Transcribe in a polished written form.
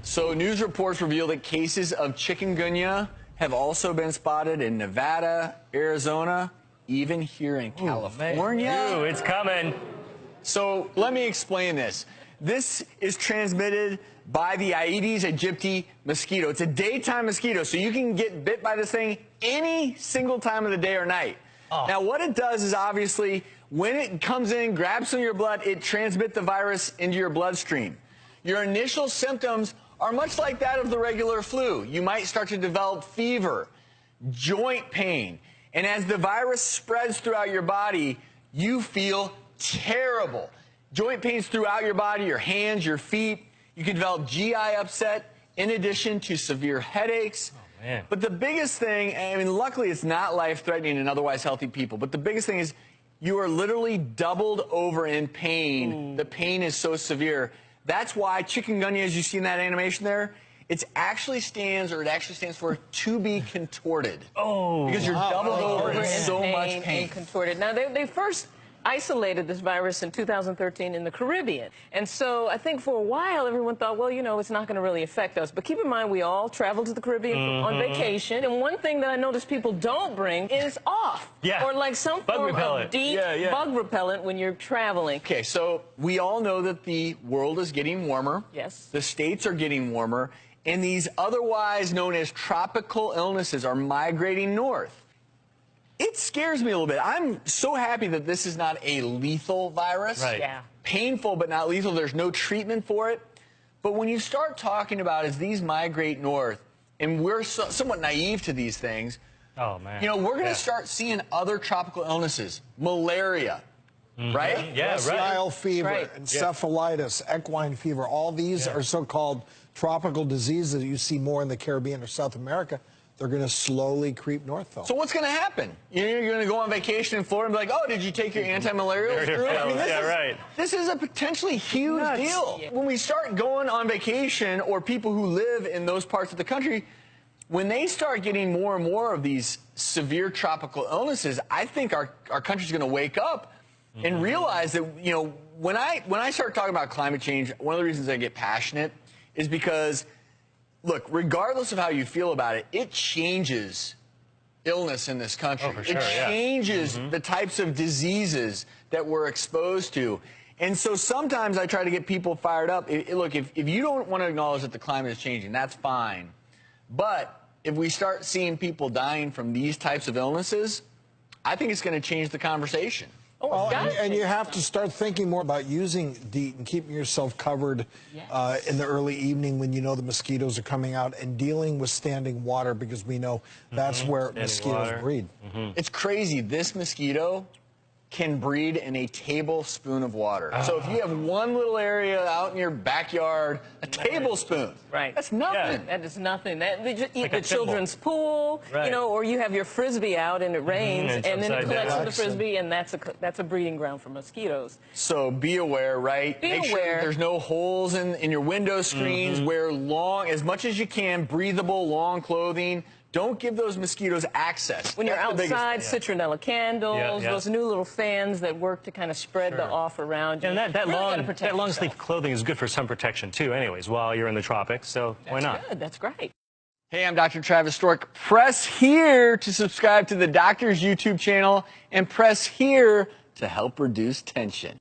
So news reports reveal that cases of chikungunya have also been spotted in Nevada, Arizona, even here in California. Ooh, it's coming. So let me explain this. This is transmitted by the Aedes aegypti mosquito. It's a daytime mosquito, so you can get bit by this thing any single time of the day or night. Oh. Now, what it does is obviously when it comes in, grabs some of your blood, it transmits the virus into your bloodstream. Your initial symptoms are much like that of the regular flu. You might start to develop fever, joint pain, and as the virus spreads throughout your body, you feel terrible. Joint pains throughout your body, your hands, your feet. You can develop GI upset in addition to severe headaches. Oh, man. But the biggest thing, I mean, luckily it's not life-threatening in otherwise healthy people, but the biggest thing is you are literally doubled over in pain. Ooh. The pain is so severe. That's why chikungunya, as you see in that animation there, it actually stands for to be contorted. Oh, because you're doubled over in so much pain. And contorted. Now, they first isolated this virus in 2013 in the Caribbean. And so I think for a while everyone thought, well, you know, it's not going to really affect us. But keep in mind, we all travel to the Caribbean on vacation. And one thing that I notice people don't bring is off. Yeah. Or like some form of deep bug repellent when you're traveling. Okay, so we all know that the world is getting warmer. Yes. The states are getting warmer. And these otherwise known as tropical illnesses are migrating north. It scares me a little bit. I'm so happy that this is not a lethal virus. Right. Yeah. Painful, but not lethal. There's no treatment for it. But when you start talking about as these migrate north, and we're somewhat naive to these things, oh, man. you know, we're going to start seeing other tropical illnesses. Malaria, right? Yeah, West right. Nile fever, encephalitis, equine fever. All these are so-called tropical diseases that you see more in the Caribbean or South America. They're going to slowly creep north, though. So what's going to happen? You're going to go on vacation in Florida and be like, oh, did you take your anti-malarial? I mean, this is a potentially huge deal. Yeah. When we start going on vacation, or people who live in those parts of the country, when they start getting more and more of these severe tropical illnesses, I think our country's going to wake up and realize that, you know, when I start talking about climate change, one of the reasons I get passionate is because, look, regardless of how you feel about it, it changes illness in this country. Oh, for sure, it changes the types of diseases that we're exposed to. And so sometimes I try to get people fired up. Look, if you don't want to acknowledge that the climate is changing, that's fine. But if we start seeing people dying from these types of illnesses, I think it's going to change the conversation. Well, and you have to start thinking more about using DEET and keeping yourself covered in the early evening when you know the mosquitoes are coming out, and dealing with standing water, because we know that's where mosquitoes breed. It's crazy. This mosquito can breed in a tablespoon of water. So if you have one little area out in your backyard, a tablespoon. Right. That's nothing. Yeah. That is nothing. They just eat like the children's pool, you know, or you have your Frisbee out and it rains, and then it collects in the Frisbee, and that's a breeding ground for mosquitoes. So be aware, right? Make sure there's no holes in your window screens. Wear long, as much as you can, breathable, long clothing. Don't give those mosquitoes access. When you're outside, citronella candles, those new little fans that work to kind of spread the off around you. And that long sleeve clothing is good for sun protection, too, anyways, while you're in the tropics, so why not? That's good. That's great. Hey, I'm Dr. Travis Stork. Press here to subscribe to the doctor's YouTube channel, and press here to help reduce tension.